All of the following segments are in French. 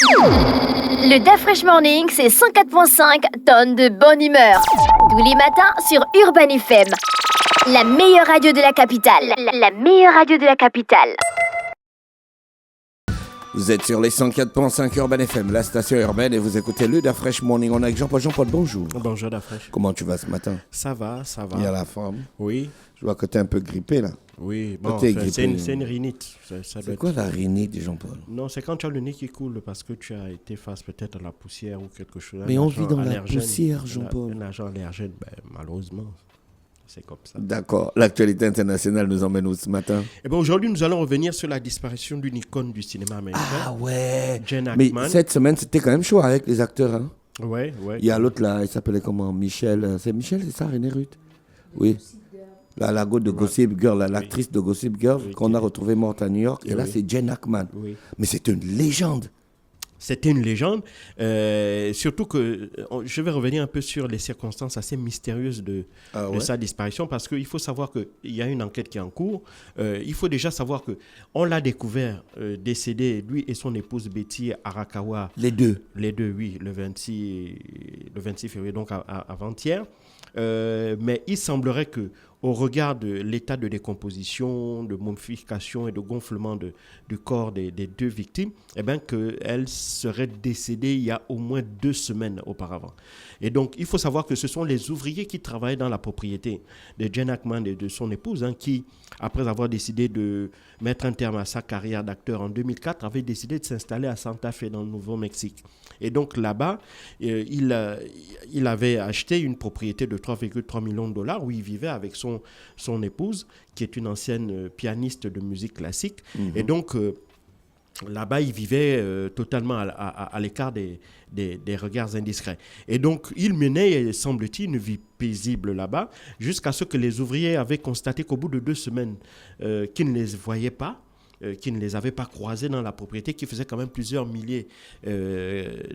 Le DAF Fresh Morning, c'est 104.5 tonnes de bonne humeur. Tous les matins sur Urban FM. La meilleure radio de la capitale. La meilleure radio de la capitale. Vous êtes sur les 104.5 Urban FM, la station urbaine, et vous écoutez le DAF Fresh Morning. On est avec Jean-Paul. Jean-Paul, bonjour. Bonjour DAF Fresh. Comment tu vas ce matin? Ça va. Il y a la forme. Oui. Je vois que tu es un peu grippé là. Oui, bon, c'est une rhinite. C'est quoi la rhinite, Jean-Paul? Non, c'est quand tu as le nez qui coule parce que tu as été face peut-être à la poussière ou quelque chose. Mais on vit dans la poussière, Jean-Paul. Un agent allergène, malheureusement, c'est comme ça. D'accord. L'actualité internationale nous emmène où ce matin? Eh bien, aujourd'hui, nous allons revenir sur la disparition d'une icône du cinéma américain. Ah ouais. Jane Hackman. Mais cette semaine, c'était quand même chaud avec les acteurs. Hein? Ouais. Il y a l'autre là, il s'appelait comment? Michel. C'est Michel, c'est ça, René Ruth? Oui. La go de Gossip Girl, l'actrice de Gossip Girl qu'on a retrouvée morte à New York. Et là, c'est Jane Hackman. Oui. Mais c'est une légende. C'était une légende. Surtout que je vais revenir un peu sur les circonstances assez mystérieuses de sa disparition parce qu'il faut savoir qu'il y a une enquête qui est en cours. Il faut déjà savoir qu'on l'a découvert décédé, lui et son épouse Betty Arakawa. Les deux, oui, le 26 février, donc avant-hier. Mais il semblerait que au regard de l'état de décomposition, de momification et de gonflement du corps des deux victimes, eh bien qu'elle serait décédée il y a au moins 2 semaines auparavant. Et donc, il faut savoir que ce sont les ouvriers qui travaillaient dans la propriété de Jane Hackman et de son épouse, qui, après avoir décidé de mettre un terme à sa carrière d'acteur en 2004, avaient décidé de s'installer à Santa Fe dans le Nouveau-Mexique. Et donc là-bas, il avait acheté une propriété de 3,3 millions de dollars où il vivait avec son épouse, qui est une ancienne pianiste de musique classique. Mm-hmm. Et donc, là-bas, il vivait totalement à l'écart des regards indiscrets. Et donc, il menait, semble-t-il, une vie paisible là-bas, jusqu'à ce que les ouvriers avaient constaté qu'au bout de 2 semaines, qu'ils ne les voyaient pas, qui ne les avaient pas croisés dans la propriété, qui faisait quand même plusieurs milliers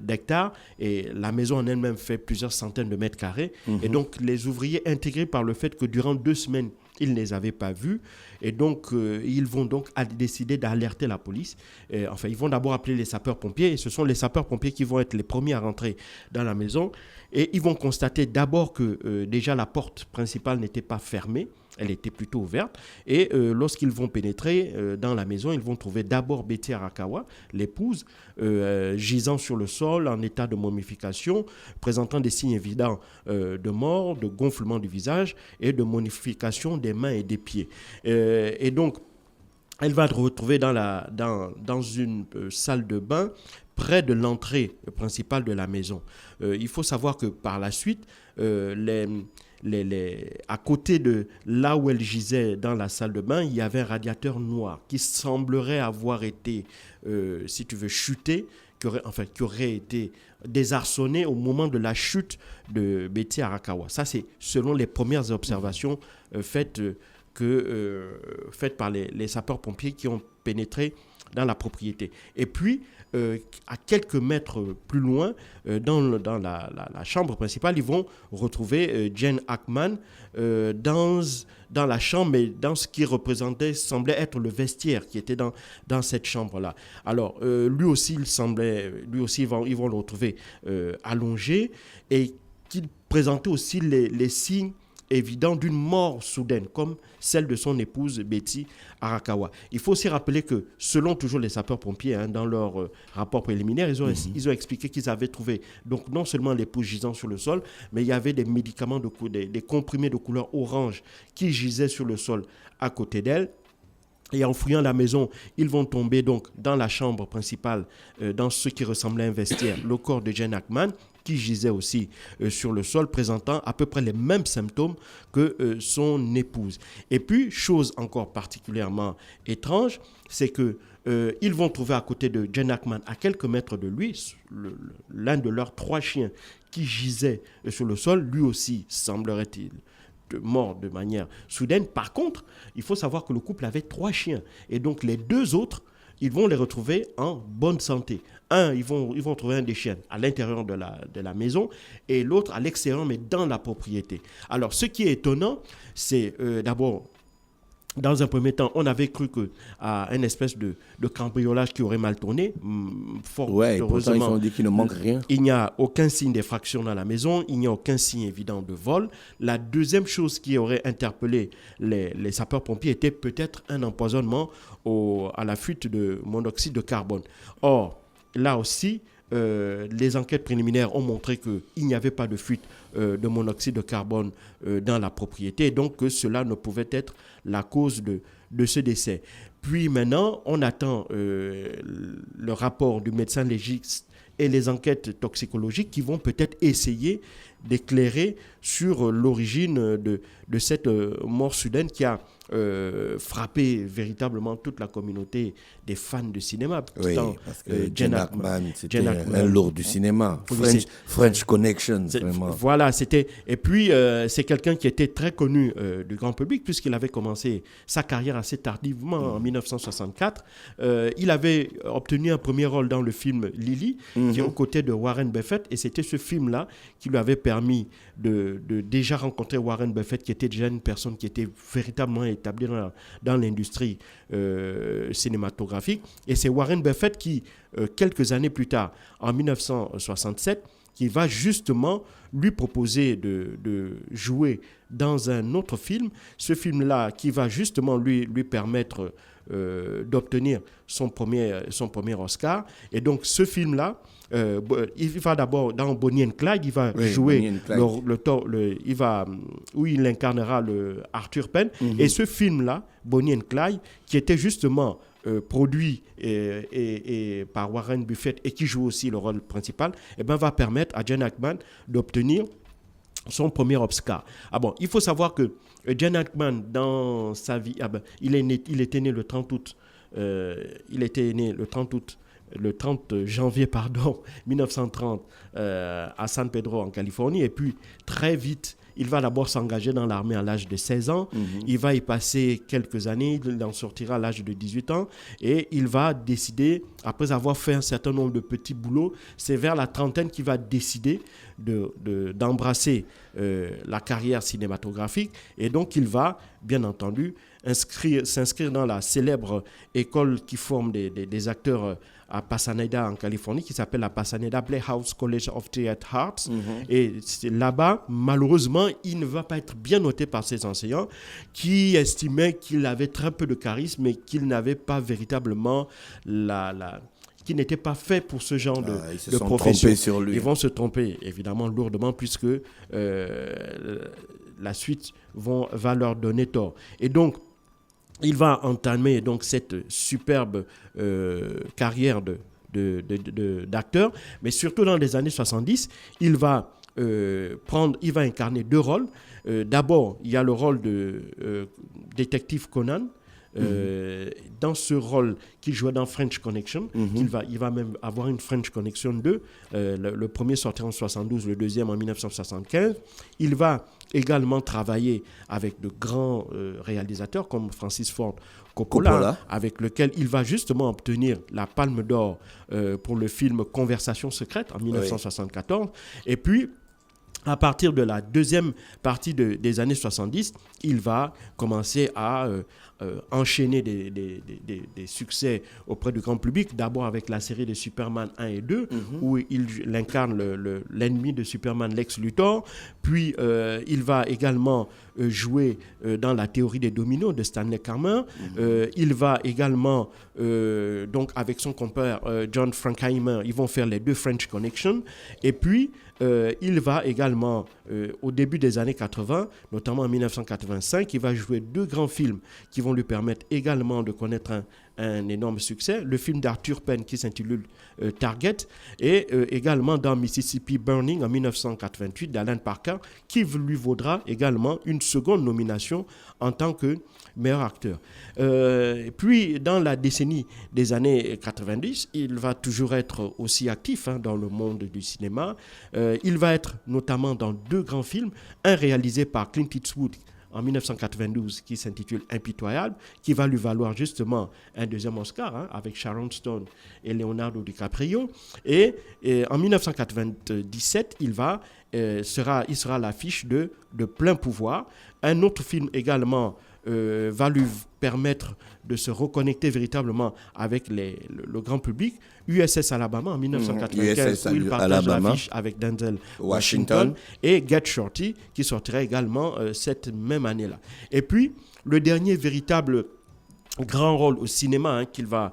d'hectares, et la maison en elle-même fait plusieurs centaines de mètres carrés. Mmh. Et donc, les ouvriers, intégrés par le fait que durant 2 semaines, ils ne les avaient pas vus, et donc ils vont donc décider d'alerter la police. Ils vont d'abord appeler les sapeurs-pompiers, et ce sont les sapeurs-pompiers qui vont être les premiers à rentrer dans la maison, et ils vont constater d'abord que déjà la porte principale n'était pas fermée, elle était plutôt ouverte. Et lorsqu'ils vont pénétrer dans la maison, ils vont trouver d'abord Betty Arakawa, l'épouse, gisant sur le sol en état de momification, présentant des signes évidents de mort, de gonflement du visage et de momification des mains et des pieds. Et donc, elle va être retrouvée dans une salle de bain près de l'entrée principale de la maison. Il faut savoir que par la suite, à côté de là où elle gisait dans la salle de bain, il y avait un radiateur noir qui semblerait avoir été, si tu veux, chuté, qui aurait été désarçonné au moment de la chute de Betty Arakawa. Ça, c'est selon les premières observations faites par les sapeurs-pompiers qui ont pénétré dans la propriété. Et puis, à quelques mètres plus loin, dans la chambre principale, ils vont retrouver Jane Hackman dans la chambre, mais dans ce qui semblait être le vestiaire qui était dans cette chambre-là. Alors, lui aussi, ils vont le retrouver allongé et qu'il présentait aussi les signes évident d'une mort soudaine, comme celle de son épouse Betty Arakawa. Il faut aussi rappeler que, selon toujours les sapeurs-pompiers, dans leur rapport préliminaire, ils ont expliqué qu'ils avaient trouvé donc non seulement l'épouse gisant sur le sol, mais il y avait des médicaments, des comprimés de couleur orange qui gisaient sur le sol à côté d'elle. Et en fouillant la maison, ils vont tomber donc dans la chambre principale, dans ce qui ressemblait à un vestiaire, le corps de Jane Hackman, qui gisait aussi sur le sol, présentant à peu près les mêmes symptômes que son épouse. Et puis, chose encore particulièrement étrange, c'est que ils vont trouver à côté de Jane Hackman, à quelques mètres de lui, l'un de leurs 3 chiens qui gisait sur le sol, lui aussi, semblerait-il, mort de manière soudaine. Par contre, il faut savoir que le couple avait 3 chiens. Et donc, les 2 autres, ils vont les retrouver en bonne santé. Ils vont trouver un des chiens à l'intérieur de la maison et l'autre à l'extérieur, mais dans la propriété. Alors, ce qui est étonnant, c'est d'abord Dans un premier temps, on avait cru à une espèce de cambriolage qui aurait mal tourné. Ouais, pourtant, ils ont dit qu'il ne manque rien. Il n'y a aucun signe d'effraction dans la maison, il n'y a aucun signe évident de vol. La deuxième chose qui aurait interpellé les sapeurs-pompiers était peut-être un empoisonnement à la fuite de monoxyde de carbone. Or, là aussi, les enquêtes préliminaires ont montré qu'il n'y avait pas de fuite de monoxyde de carbone dans la propriété, et donc que cela ne pouvait être la cause de ce décès. Puis maintenant, on attend le rapport du médecin légiste et les enquêtes toxicologiques qui vont peut-être essayer d'éclairer sur l'origine de cette mort soudaine qui a frappé véritablement toute la communauté des fans de cinéma. Oui, parce que Gene Hackman, c'était un lourd du cinéma. French Connection, vraiment. Voilà, c'était... Et puis, c'est quelqu'un qui était très connu du grand public puisqu'il avait commencé sa carrière assez tardivement en 1964. Il avait obtenu un premier rôle dans le film Lily, qui est aux côtés de Warren Buffett, et c'était ce film-là qui lui avait permis de déjà rencontrer Warren Buffett, qui était déjà une personne qui était véritablement établie dans l'industrie cinématographique. Et c'est Warren Buffett qui, quelques années plus tard, en 1967, qui va justement lui proposer de jouer dans un autre film. Ce film-là qui va justement lui permettre d'obtenir son premier Oscar. Et donc ce film-là, il va d'abord dans Bonnie and Clyde, il va jouer où il incarnera le Arthur Penn. Et ce film-là, Bonnie and Clyde, qui était justement produit et par Warren Buffett et qui joue aussi le rôle principal, va permettre à Gene Hackman d'obtenir son premier Oscar. Il faut savoir que Gene Hackman, dans sa vie, il était né le 30 août. Le 30 janvier 1930 à San Pedro en Californie, et puis très vite il va d'abord s'engager dans l'armée à l'âge de 16 ans. Il va y passer quelques années, il en sortira à l'âge de 18 ans, et il va décider, après avoir fait un certain nombre de petits boulots, c'est vers la trentaine qu'il va décider d'embrasser la carrière cinématographique, et donc il va bien entendu s'inscrire dans la célèbre école qui forme des acteurs à Pasadena en Californie, qui s'appelle la Pasadena Playhouse College of Theatre Arts. Et là-bas, malheureusement, il ne va pas être bien noté par ses enseignants qui estimaient qu'il avait très peu de charisme et qu'il n'avait pas véritablement qui n'était pas fait pour ce genre de profession. Sur lui. Ils vont se tromper, évidemment, lourdement, puisque la suite va leur donner tort. Et donc, il va entamer donc cette superbe carrière d'acteur, mais surtout dans les années 70, il va incarner deux rôles. D'abord, il y a le rôle de détective Conan. Dans ce rôle qu'il jouait dans French Connection, il va même avoir une French Connection 2, le premier sorti en 1972, le deuxième en 1975. Il va également travailler avec de grands réalisateurs comme Francis Ford Coppola, avec lequel il va justement obtenir la Palme d'Or pour le film Conversation secrète en 1974. Et puis, à partir de la deuxième partie des années 70, il va commencer à enchaîner des succès auprès du grand public. D'abord avec la série de Superman 1 et 2, où il incarne l'ennemi de Superman, Lex Luthor. Puis il va également jouer dans La théorie des dominos de Stanley Kramer. Il va également, donc avec son compère John Frankenheimer, ils vont faire les deux French Connection. Et puis, il va également, au début des années 80, notamment en 1985, il va jouer deux grands films qui vont lui permettre également de connaître un énorme succès. Le film d'Arthur Penn qui s'intitule Target, et également dans Mississippi Burning en 1988 d'Alan Parker, qui lui vaudra également une seconde nomination en tant que meilleur acteur. Puis, dans la décennie des années 90, il va toujours être aussi actif dans le monde du cinéma. Il va être notamment dans deux grands films, un réalisé par Clint Eastwood en 1992 qui s'intitule Impitoyable, qui va lui valoir justement un deuxième Oscar avec Sharon Stone et Leonardo DiCaprio. Et en 1997, il sera à l'affiche de Plein Pouvoir, un autre film également va lui permettre de se reconnecter véritablement avec le grand public. USS Alabama en 1995, où il partage l'affiche avec Denzel Washington, et Get Shorty, qui sortira également cette même année-là. Et puis, le dernier véritable grand rôle au cinéma qu'il va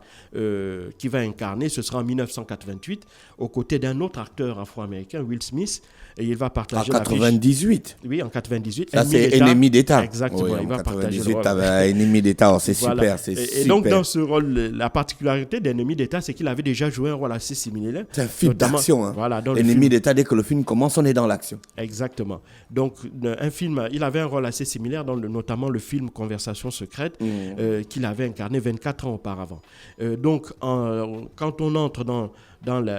incarner, ce sera en 1988, aux côtés d'un autre acteur afro-américain, Will Smith, et il va partager l'affiche. En 98. Oui, en 98. Ça, c'est Ennemi d'État. Exactement. Oui, il va partager le 98, rôle. t'avais Ennemi d'État. C'est Voilà. super, Et donc, dans ce rôle, la particularité d'Ennemi d'État, c'est qu'il avait déjà joué un rôle assez similaire. C'est un film d'action. Hein. Voilà, Ennemi d'État, dès que le film commence, on est dans l'action. Exactement. Donc, il avait un rôle assez similaire dans notamment le film Conversation secrète qu'il avait incarné 24 ans auparavant. Donc, quand on entre dans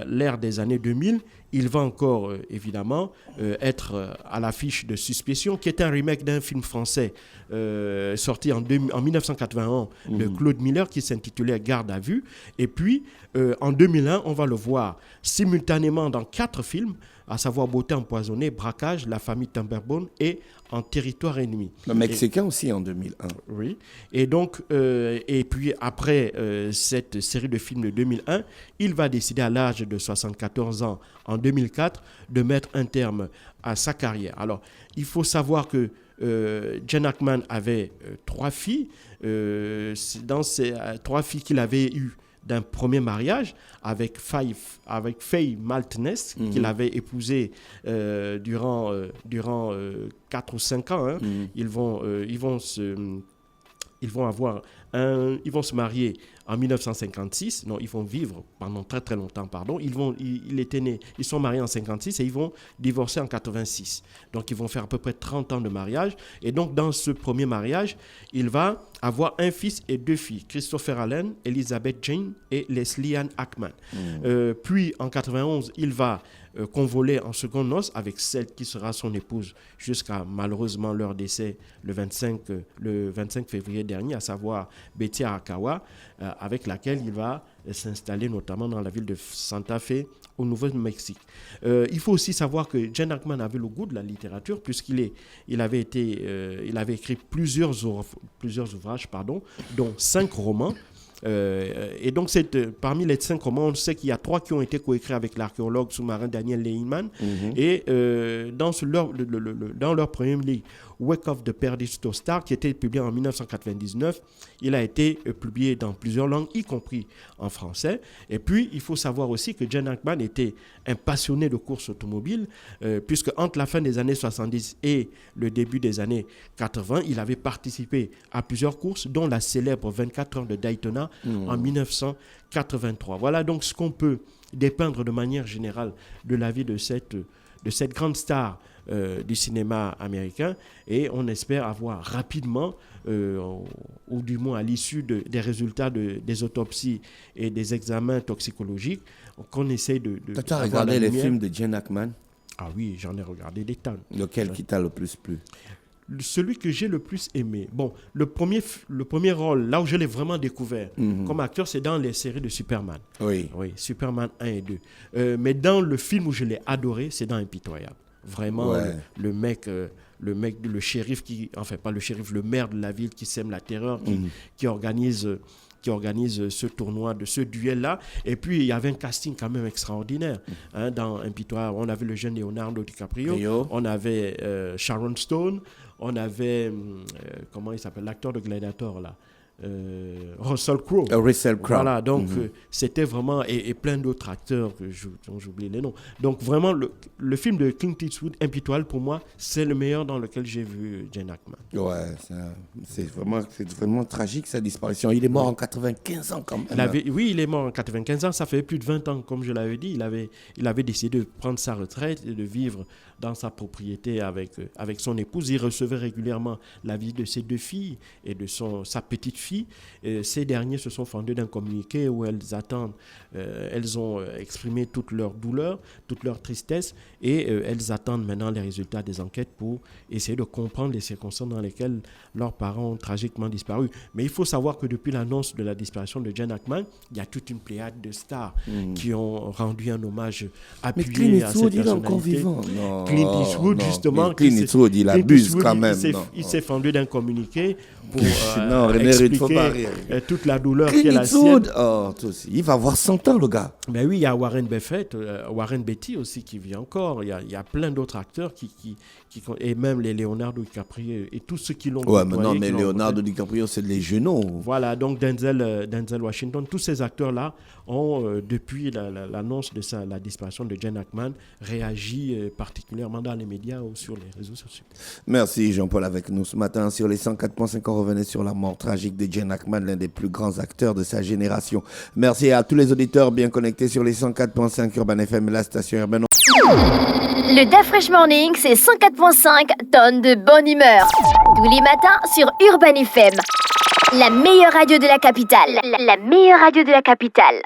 l'ère des années 2000, il va encore, évidemment, être à l'affiche de Suspicion, qui est un remake d'un film français sorti en 1981 de Claude Miller, qui s'intitulait Garde à vue. Et puis, en 2001, on va le voir simultanément dans 4 films, à savoir Beauté empoisonnée, Braquage, La famille Timberbone et En territoire ennemi. Le Mexicain aussi en 2001. Oui. Et donc, et puis après cette série de films de 2001, il va décider à l'âge de 74 ans, en 2004, de mettre un terme à sa carrière. Alors, il faut savoir que Gene Hackman avait 3 filles. Dans ces 3 filles qu'il avait eues d'un premier mariage avec Faye Maltness, qu'il avait épousée durant 4 ou 5 ans. Hein. Ils vont se marier en 1956. Non, ils vont vivre pendant très très longtemps, pardon. Ils sont mariés en 56 et ils vont divorcer en 86. Donc ils vont faire à peu près 30 ans de mariage. Et donc dans ce premier mariage, il va avoir un fils et 2 filles, Christopher Allen, Elizabeth Jane et Leslie Ann Hackman. Puis en 91, il va convoler en secondes noces avec celle qui sera son épouse jusqu'à malheureusement leur décès le 25 février dernier, à savoir Betty Arakawa, avec laquelle il va s'installer notamment dans la ville de Santa Fe au Nouveau-Mexique. Il faut aussi savoir que Gene Hackman avait le goût de la littérature, puisqu'il avait écrit plusieurs ouvrages, dont 5 romans. Et donc, parmi les 5 romans, on sait qu'il y a 3 qui ont été coécrits avec l'archéologue sous-marin Daniel Lehman. Et dans leur premier livre, Wake of the Perdido Star, qui était publié en 1999, il a été publié dans plusieurs langues, y compris en français. Et puis, il faut savoir aussi que Gene Hackman était un passionné de course automobile, puisque entre la fin des années 70 et le début des années 80, il avait participé à plusieurs courses, dont la célèbre 24 heures de Daytona en 1983. Voilà donc ce qu'on peut dépeindre de manière générale de la vie de cette grande star du cinéma américain, et on espère avoir rapidement, ou du moins à l'issue des résultats des autopsies et des examens toxicologiques, qu'on essaye de tu as regardé les films de Gene Hackman? Ah oui, j'en ai regardé des tonnes. Lequel qui t'a le plus plu? Celui que j'ai le plus aimé. Bon, le premier rôle, là où je l'ai vraiment découvert comme acteur, c'est dans les séries de Superman. Oui, Superman 1 et 2. Mais dans le film où je l'ai adoré, c'est dans Impitoyable. Vraiment, le shérif le maire de la ville qui sème la terreur, qui organise ce tournoi, ce duel-là. Et puis, il y avait un casting quand même extraordinaire. Dans Impitoyable, on avait le jeune Leonardo DiCaprio, on avait Sharon Stone, on avait, comment il s'appelle, l'acteur de Gladiator, là, Russell Crowe. Voilà, donc c'était vraiment, et plein d'autres acteurs dont j'oublie les noms. Donc vraiment, le film de Clint Eastwood, Impitoyable, pour moi, c'est le meilleur dans lequel j'ai vu Gene Hackman. Ouais, c'est vraiment tragique sa disparition. Il est mort en 95 ans quand même. Il est mort en 95 ans, ça fait plus de 20 ans, comme je l'avais dit. Il avait décidé de prendre sa retraite et de vivre dans sa propriété avec son épouse. Il recevait régulièrement la visite de ses 2 filles et de sa petite fille filles. Ces derniers se sont fendus d'un communiqué où elles ont exprimé toute leur douleur, toute leur tristesse, et elles attendent maintenant les résultats des enquêtes pour essayer de comprendre les circonstances dans lesquelles leurs parents ont tragiquement disparu. Mais il faut savoir que depuis l'annonce de la disparition de Gene Hackman, il y a toute une pléiade de stars qui ont rendu un hommage appuyé à cette personnalité. Il est encore vivant. Non. Clint Eastwood, justement. Clint Eastwood, il abuse quand même. Il s'est fendu d'un communiqué pour expliquer toute la douleur Clint qu'elle a Eastwood, il va avoir 100 ans, le gars. Ben oui, il y a Warren Beatty aussi qui vit encore. Il y a plein d'autres acteurs qui et même les Leonardo DiCaprio et tous ceux qui l'ont côtoyé. Ouais, mais Leonardo DiCaprio, c'est les genoux. Voilà, donc Denzel Washington, tous ces acteurs-là ont, depuis l'annonce de la disparition de Gene Hackman, réagi particulièrement dans les médias ou sur les réseaux sociaux. Merci Jean-Paul avec nous ce matin sur les 104.5. On revenait sur la mort tragique de Gene Hackman, l'un des plus grands acteurs de sa génération. Merci à tous les auditeurs bien connectés sur les 104.5 Urban FM, la station urbaine. Le DAF Fresh Morning, c'est 104.5 tonnes de bonne humeur. Tous les matins sur Urban FM. La meilleure radio de la capitale. La meilleure radio de la capitale.